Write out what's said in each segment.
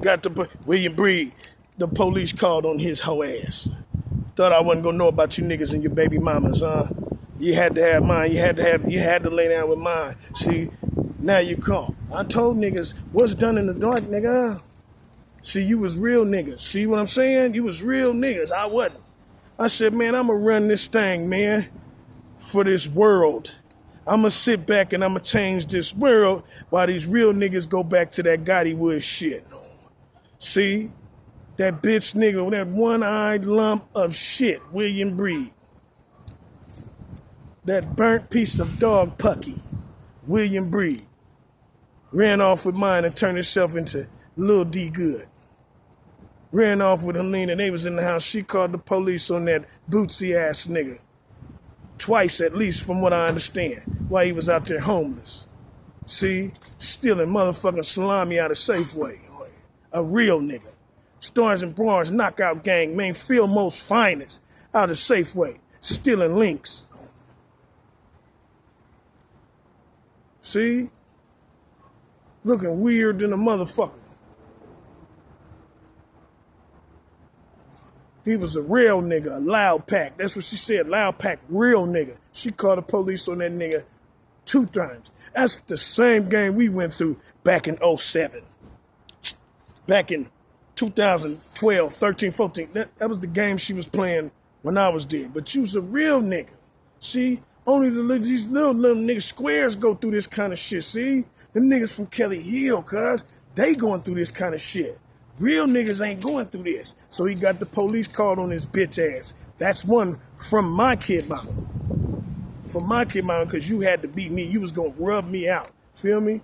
got the William Breed. The police called on his hoe ass. Thought I wasn't gonna know about you niggas and your baby mamas, huh? You had to have mine. You had to lay down with mine. See, now you caught. I told niggas what's done in the dark, nigga. See, you was real niggas. See what I'm saying? You was real niggas. I wasn't. I said, man, I'ma run this thing, man, for this world. I'ma sit back and I'ma change this world while these real niggas go back to that Gotti Wood shit. See? That bitch nigga, that one-eyed lump of shit, William Breed. That burnt piece of dog pucky, William Breed. Ran off with mine and turned himself into Lil D Good. Ran off with Helena. They was in the house. She called the police on that bootsy ass nigga. Twice at least from what I understand. While he was out there homeless. See? Stealing motherfucking salami out of Safeway. A real nigga. Stars and Bars knockout gang, man, Phil Most finest out of Safeway, stealing links. See? Looking weird than a motherfucker. He was a real nigga, a loud pack. That's what she said, loud pack, real nigga. She called the police on that nigga 2 times. That's the same game we went through back in 07. Back in 2012, 13, 14. That was the game she was playing when I was there. But you was a real nigga. See? Only these little niggas squares go through this kind of shit. See? Them niggas from Kelly Hill, cuz, they going through this kind of shit. Real niggas ain't going through this. So he got the police called on his bitch ass. That's one from my kid mama. From my kid mama, because you had to beat me. You was going to rub me out. Feel me?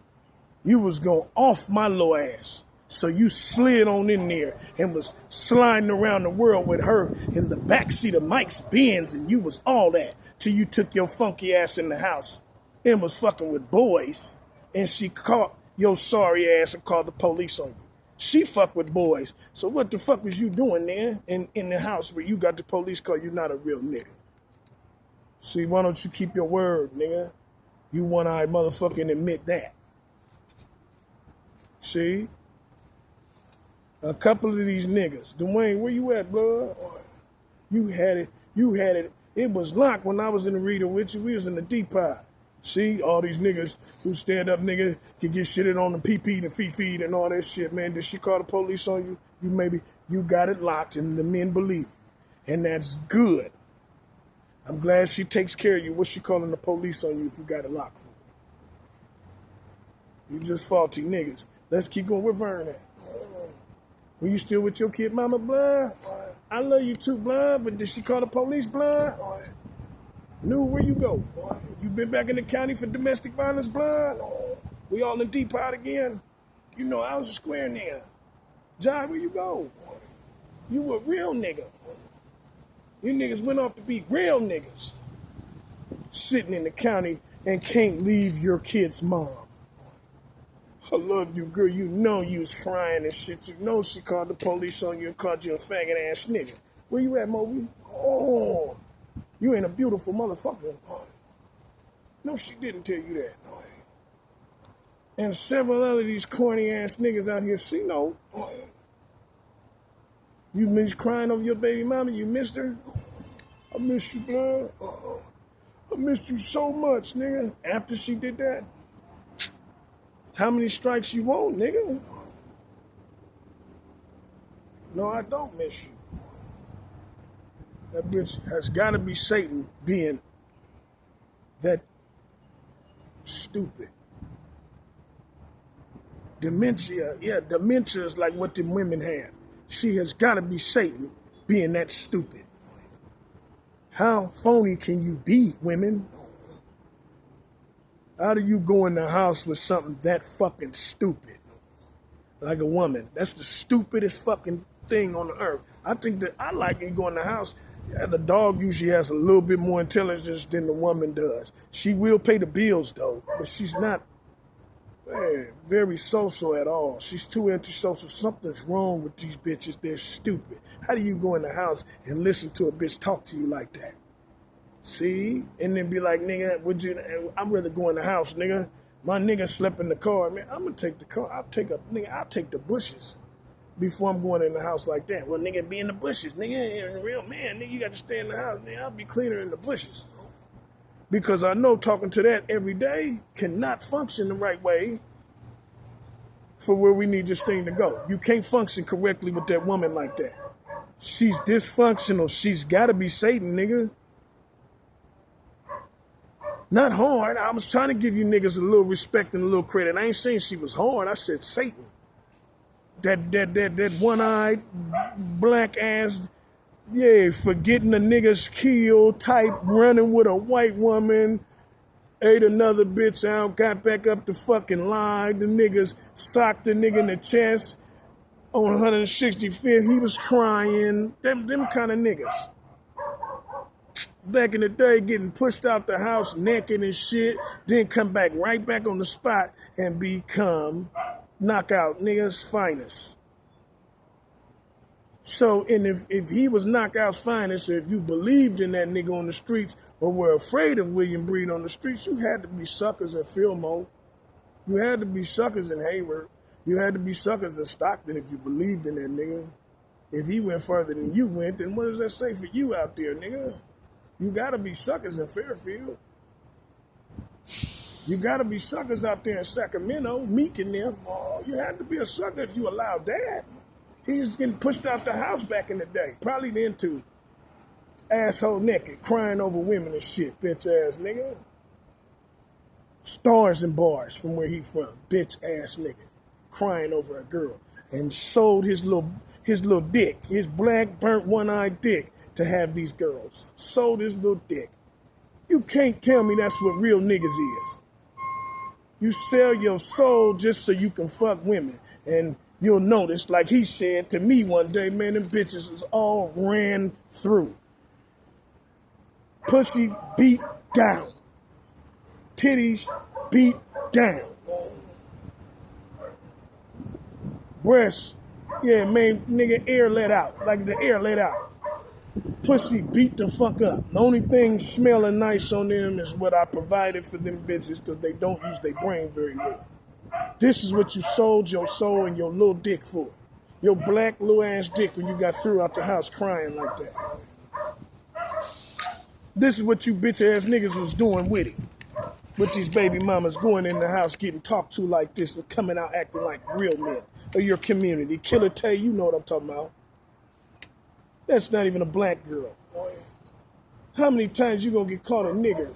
You was going off my little ass. So you slid on in there and was sliding around the world with her in the backseat of Mike's Benz, and you was all that till you took your funky ass in the house and was fucking with boys, and she caught your sorry ass and called the police on you. She fucked with boys. So what the fuck was you doing there in the house where you got the police call you not a real nigga? See, why don't you keep your word, nigga? You one-eyed motherfucker and admit that. See? A couple of these niggas. Dwayne, where you at, blood? You had it. It was locked when I was in the reader with you. We was in the depot. See, all these niggas who stand up, nigga, can get shitted on the PP and feed and all that shit, man. Did she call the police on you? You got it locked and the men believe. And that's good. I'm glad she takes care of you. What's she calling the police on you if you got it locked for? You just faulty niggas. Let's keep going. Where Vern at? Were you still with your kid mama, blood? I love you too, blood, but did she call the police, blood? Knew where you go. You been back in the county for domestic violence, blood? We all in depot again? You know, I was a square nigga. John, where you go? You a real nigga. You niggas went off to be real niggas. Sitting in the county and can't leave your kid's mom. I love you, girl. You know you was crying and shit. You know she called the police on you and called you a faggot ass nigga. Where you at, Moby? Oh, you ain't a beautiful motherfucker. No, she didn't tell you that. And several other these corny ass niggas out here, she know. You miss crying over your baby mama? You missed her? I miss you, blood. I missed you so much, nigga. After she did that? How many strikes you want, nigga? No, I don't miss you. That bitch has got to be Satan being that stupid. Dementia, yeah, dementia is like what them women have. She has got to be Satan being that stupid. How phony can you be, women? How do you go in the house with something that fucking stupid? Like a woman. That's the stupidest fucking thing on the earth. I think that I like it go in the house. Yeah, the dog usually has a little bit more intelligence than the woman does. She will pay the bills though, but she's not very social at all. She's too antisocial. Something's wrong with these bitches. They're stupid. How do you go in the house and listen to a bitch talk to you like that? See? And then be like, nigga, I'd rather go in the house, nigga. My nigga slept in the car. Man, I'm gonna take the car. I'll take the bushes. before I'm going in the house like that. Well, nigga, be in the bushes. Nigga, a real man. Nigga, you got to stay in the house. Nigga, I'll be cleaner in the bushes. Because I know talking to that every day cannot function the right way for where we need this thing to go. You can't function correctly with that woman like that. She's dysfunctional. She's got to be Satan, nigga. Not hard. I was trying to give you niggas a little respect and a little credit. I ain't saying she was hard. I said Satan. That one-eyed, black-ass, yeah, forgetting the nigga's kill type, running with a white woman, ate another bitch out, got back up the fucking line. The niggas socked the nigga in the chest on 165th. He was crying. Them kind of niggas. Back in the day, getting pushed out the house naked and shit, then come back right back on the spot and become knockout niggas finest. So, and if he was knockout's finest, or if you believed in that nigga on the streets or were afraid of William Breed on the streets, you had to be suckers in Fillmore. You had to be suckers in Hayward. You had to be suckers in Stockton if you believed in that nigga. If he went further than you went, then what does that say for you out there, nigga? You gotta be suckers in Fairfield. You gotta be suckers out there in Sacramento, Meek and them. Oh, you had to be a sucker if you allowed that. He's getting pushed out the house back in the day. Probably then too. Asshole naked, crying over women and shit, bitch ass nigga. Stars and bars from where he from, bitch ass nigga. Crying over a girl. And sold his little dick, his black burnt one-eyed dick, to have these girls. Sold his little dick. You can't tell me that's what real niggas is. You sell your soul just so you can fuck women. And you'll notice, like he said to me one day, man, them bitches is all ran through. Pussy beat down. Titties beat down. Breasts, yeah, man, nigga, air let out. Like the air let out. Pussy beat the fuck up. The only thing smelling nice on them is what I provided for them bitches because they don't use their brain very well. This is what you sold your soul and your little dick for. Your black little ass dick when you got through out the house crying like that. This is what you bitch ass niggas was doing with it. With these baby mamas going in the house getting talked to like this and coming out acting like real men of your community. Killer Tay, you know what I'm talking about. That's not even a black girl. How many times you gonna get caught a nigger?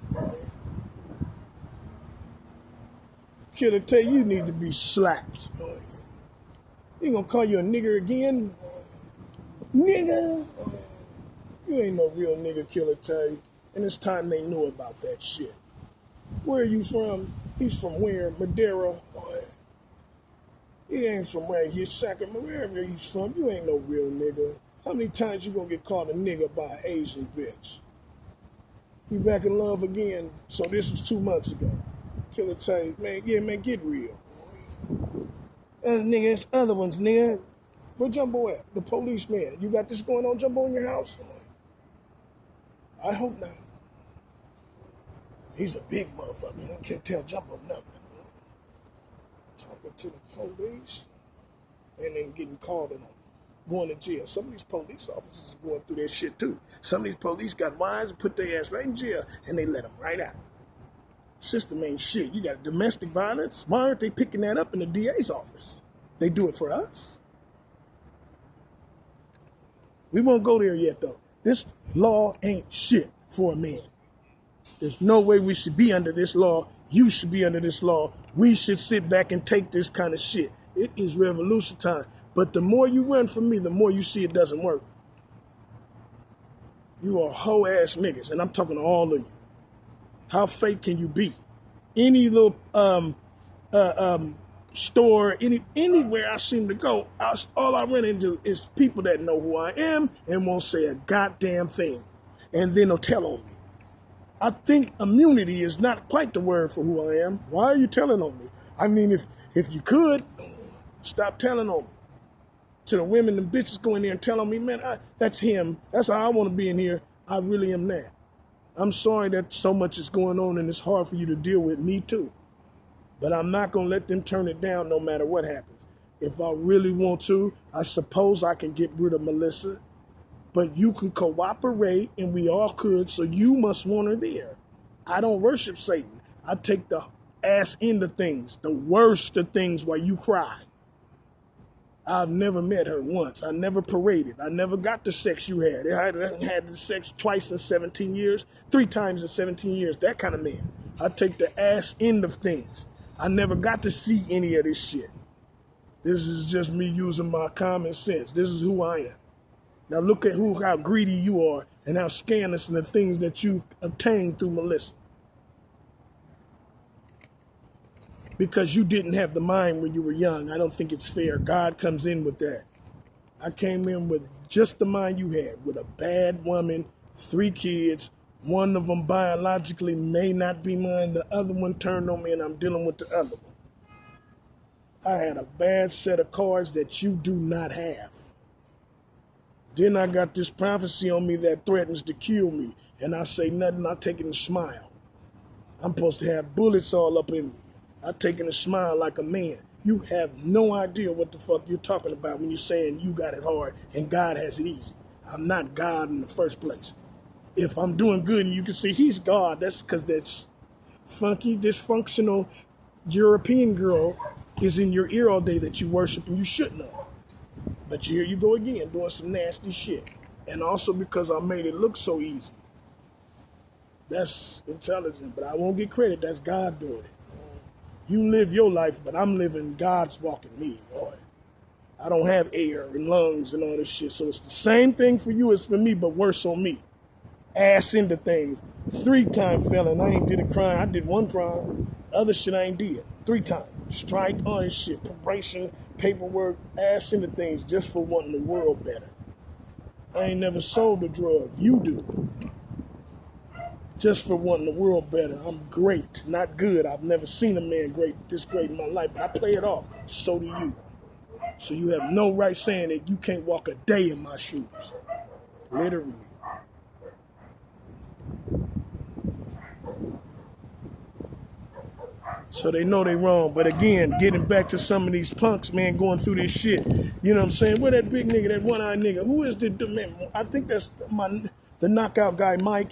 Killer Tay, you need to be slapped. You gonna call you a nigger again? Nigga! You ain't no real nigga, Killer Tay. And it's time they knew about that shit. Where are you from? He's from where? Madera? He ain't from right here, Sacramento, wherever he's from. You ain't no real nigga. How many times you gonna get called a nigga by an Asian bitch? You back in love again? So this was 2 months ago. Killer Tay, man, yeah, man, get real. Nigga, it's other ones, nigga. Where Jumbo at? The policeman. You got this going on, Jumbo, in your house? I hope not. He's a big motherfucker. I can't tell Jumbo nothing. Talking to the police and then getting called on. Going to jail. Some of these police officers are going through that shit too. Some of these police got wives and put their ass right in jail and they let them right out. System ain't shit. You got domestic violence. Why aren't they picking that up in the DA's office? They do it for us. We won't go there yet though. This law ain't shit for a man. There's no way we should be under this law. You should be under this law. We should sit back and take this kind of shit. It is revolution time. But the more you run from me, the more you see it doesn't work. You are hoe-ass niggas, and I'm talking to all of you. How fake can you be? Any little store, anywhere I seem to go, all I run into is people that know who I am and won't say a goddamn thing. And then they'll tell on me. I think immunity is not quite the word for who I am. Why are you telling on me? I mean, if you could, stop telling on me. To the women and bitches go in there and tell on me, man, that's him. That's how I want to be in here. I really am that. I'm sorry that so much is going on and it's hard for you to deal with. Me too. But I'm not going to let them turn it down no matter what happens. If I really want to, I suppose I can get rid of Melissa. But you can cooperate, and we all could, so you must want her there. I don't worship Satan. I take the ass into things, the worst of things, while you cry. I've never met her once. I never paraded. I never got the sex you had. I had the sex twice in 17 years, 3 times in 17 years, that kind of man. I take the ass end of things. I never got to see any of this shit. This is just me using my common sense. This is who I am. Now look at how greedy you are and how scandalous and the things that you've obtained through Melissa. Because you didn't have the mind when you were young. I don't think it's fair. God comes in with that. I came in with just the mind you had, with a bad woman, 3 kids. One of them biologically may not be mine. The other one turned on me and I'm dealing with the other one. I had a bad set of cards that you do not have. Then I got this prophecy on me that threatens to kill me. And I say nothing, I take it and smile. I'm supposed to have bullets all up in me. I take it and smile like a man. You have no idea what the fuck you're talking about when you're saying you got it hard and God has it easy. I'm not God in the first place. If I'm doing good and you can see he's God, that's because that funky, dysfunctional European girl is in your ear all day that you worship and you shouldn't have. But here you go again, doing some nasty shit. And also because I made it look so easy. That's intelligent, but I won't get credit. That's God doing it. You live your life, but I'm living God's walking me. Boy. I don't have air and lungs and all this shit. So it's the same thing for you as for me, but worse on me. Ass into things. 3-time felon. I ain't did a crime. I did 1 crime. Other shit I ain't did. 3 times. Strike, all this shit. Probation, paperwork, ass into things just for wanting the world better. I ain't never sold a drug. You do. Just for wanting the world better. I'm great, not good. I've never seen a man this great in my life, but I play it off. So do you. So you have no right saying that you can't walk a day in my shoes. Literally. So they know they wrong. But again, getting back to some of these punks, man, going through this shit. You know what I'm saying? Where that big nigga, that one-eyed nigga? Who is the man? I think that's the knockout guy, Mike.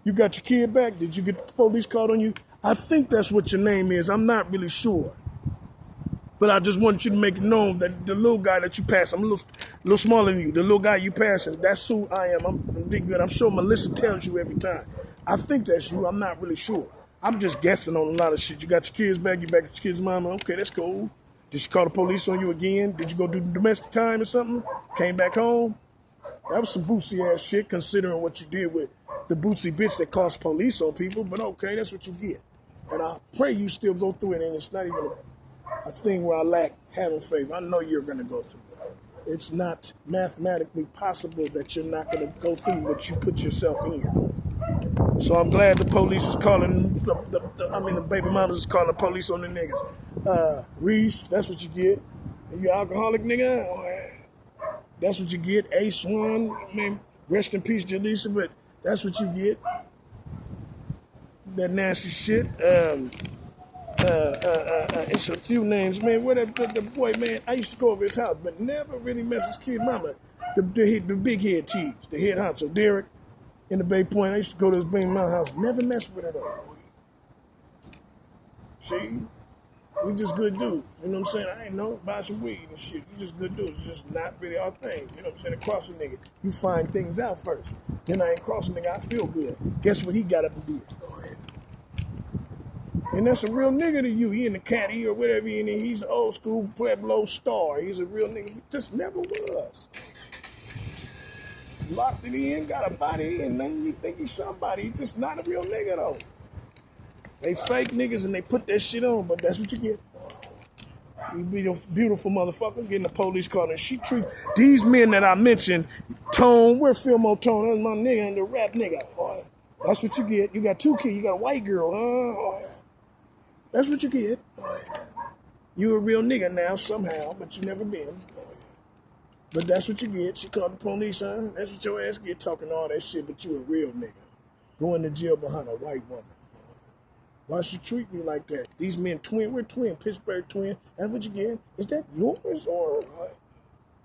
You got your kid back? Did you get the police called on you? I think that's what your name is. I'm not really sure. But I just want you to make it known that the little guy that you pass, I'm a little smaller than you. The little guy you passing, that's who I am. I'm big good. I'm sure Melissa tells you every time. I think that's you. I'm not really sure. I'm just guessing on a lot of shit. You got your kids back. You back at your kids' mama. Okay, that's cool. Did she call the police on you again? Did you go do domestic time or something? Came back home? That was some bootsy ass shit considering what you did with the bootsy bitch that calls police on people, but okay, that's what you get. And I pray you still go through it, and it's not even a thing where I lack having faith. I know you're going to go through it. It's not mathematically possible that you're not going to go through what you put yourself in. So I'm glad the police is calling, the baby mamas is calling the police on the niggas. Reese, that's what you get. If you're alcoholic, nigga, that's what you get. Ace One, man, rest in peace, Jaleesa, but that's what you get. That nasty shit. It's a few names, man. Where the boy, man, I used to go over his house, but never really mess his kid mama. The big head cheese, the head honcho, Derek, in the Bay Point. I used to go to his baby mama house. Never mess with her though. See? We just good dudes. You know what I'm saying? I ain't know. Buy some weed and shit. You just good dudes. It's just not really our thing. You know what I'm saying? To cross a nigga, you find things out first. Then I ain't crossing nigga, I feel good. Guess what he got up and did? Go ahead. And that's a real nigga to you. He in the caddy or whatever he in. He's an old school Pueblo star. He's a real nigga. He just never was. Locked it in, got a body in, then you think he's somebody. He's just not a real nigga though. They fake niggas and they put that shit on, but that's what you get. You beautiful motherfucker getting the police call and she treat these men that I mentioned, Tone, where Philmo Tone, that's my nigga and the rap nigga. Boy, that's what you get. You got 2 kids, you got a white girl, huh? That's what you get. You a real nigga now somehow, but you never been. But that's what you get. She called the police, huh? That's what your ass get talking all that shit, but you a real nigga. Going to jail behind a white woman. Why she treat me like that? These men twin, we're twin, Pittsburgh twin. That's what you get. Is that yours or?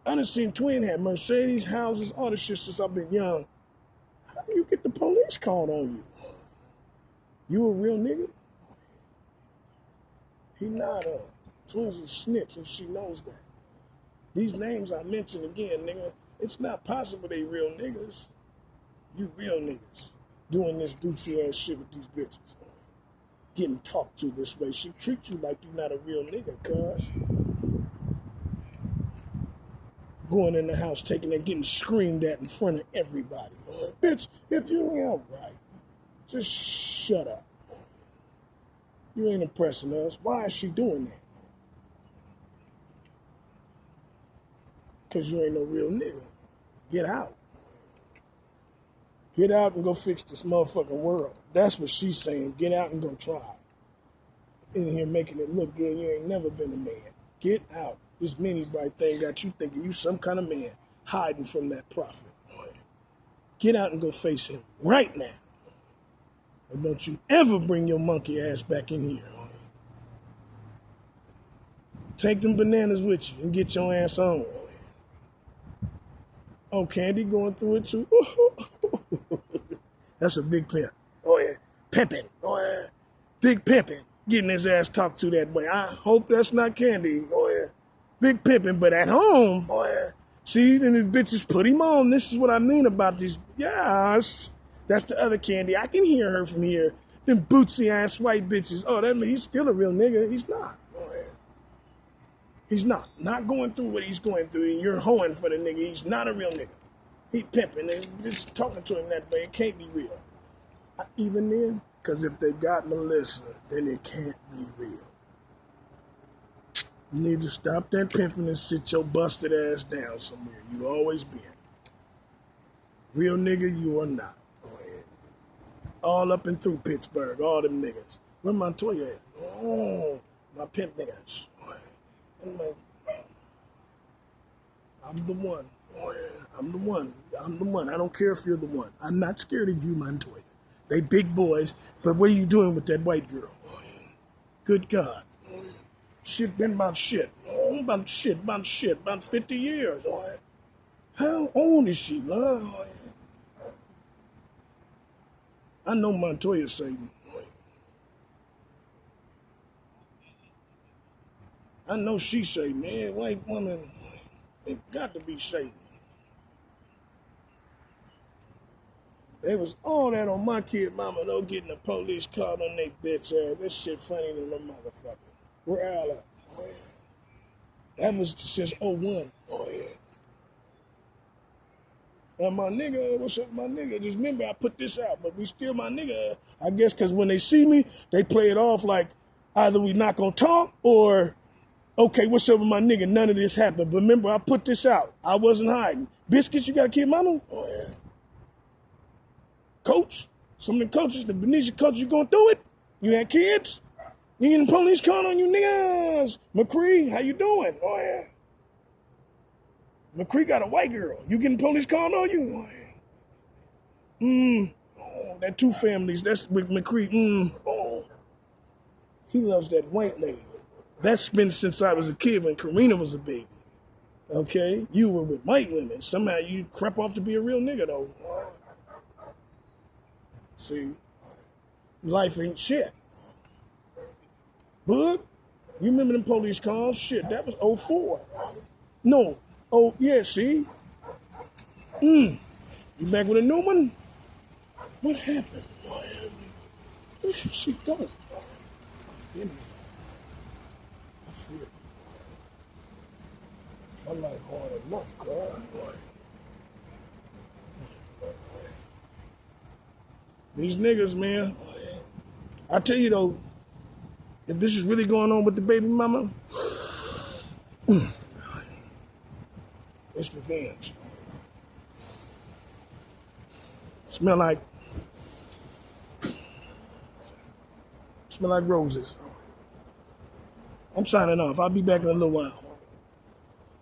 I done seen twin have Mercedes, houses, all this shit since I've been young. How do you get the police called on you? You a real nigga? He not a. Twins a snitch and she knows that. These names I mentioned again, nigga, it's not possible they real niggas. You real niggas doing this bootsy ass shit with these bitches. Getting talked to this way. She treats you like you're not a real nigga, cuz. Going in the house, taking and getting screamed at in front of everybody. Bitch, if you ain't alright, just shut up. You ain't impressing us. Why is she doing that? Because you ain't no real nigga. Get out. Get out and go fix this motherfucking world. That's what she's saying. Get out and go try. In here making it look good. You ain't never been a man. Get out. This mini bright thing got you thinking you some kind of man hiding from that prophet. Get out and go face him right now. And don't you ever bring your monkey ass back in here. Take them bananas with you and get your ass on. Oh, Candy going through it too? That's a big pimp. Oh, yeah. Pimping. Oh, yeah. Big pimping. Getting his ass talked to that way. I hope that's not Candy. Oh, yeah. Big pimping, but at home. Oh, yeah. See, then the bitches put him on. This is what I mean about these. Yes. That's the other Candy. I can hear her from here. Them bootsy ass white bitches. Oh, that means he's still a real nigga. He's not. Oh, yeah. He's not. Not going through what he's going through, and you're hoeing for the nigga. He's not a real nigga. He pimping. Just talking to him that way. It can't be real. Even then, because if they got Melissa, then it can't be real. You need to stop that pimping and sit your busted ass down somewhere. You always been. Real nigga, you are not. All up and through Pittsburgh, all them niggas. Where Montoya at? Oh, my pimp niggas. I'm the one. I'm the one. I'm the one. I don't care if you're the one. I'm not scared of you, Montoya. They big boys, but what are you doing with that white girl? Good God. Shit been about shit. About 50 years. How old is she, man? I know Montoya's Satan. I know she's Satan, man. White woman, it got to be Satan. There was all that on my kid mama, though, getting the police called on they bitch ass. That shit funny than a motherfucker. Where Al at? Oh, yeah. That was since '01. Oh, yeah. And my nigga, what's up, my nigga? Just remember, I put this out, but we still my nigga. I guess because when they see me, they play it off like either we not gonna talk or, okay, what's up with my nigga? None of this happened. But remember, I put this out. I wasn't hiding. Biscuits, you got a kid, mama? Oh, yeah. Coach, some of the coaches, the Benicia coaches, you going through it? You had kids? You getting police calling on you niggas? McCree, how you doing? Oh, yeah. McCree got a white girl. You getting police calling on you? Oh, yeah. Oh, that two families, that's with McCree. Oh. He loves that white lady. That's been since I was a kid when Karina was a baby. Okay? You were with white women. Somehow you crept off to be a real nigga, though. See, life ain't shit. Bud, you remember them police calls? Shit, that was '04. No, oh, yeah, see? You back with a new one? What happened? Where should she go? In me. I feel it. My life hard enough, God. These niggas, man. I tell you though, if this is really going on with the baby mama, it's revenge. Smell like roses. I'm signing off. I'll be back in a little while.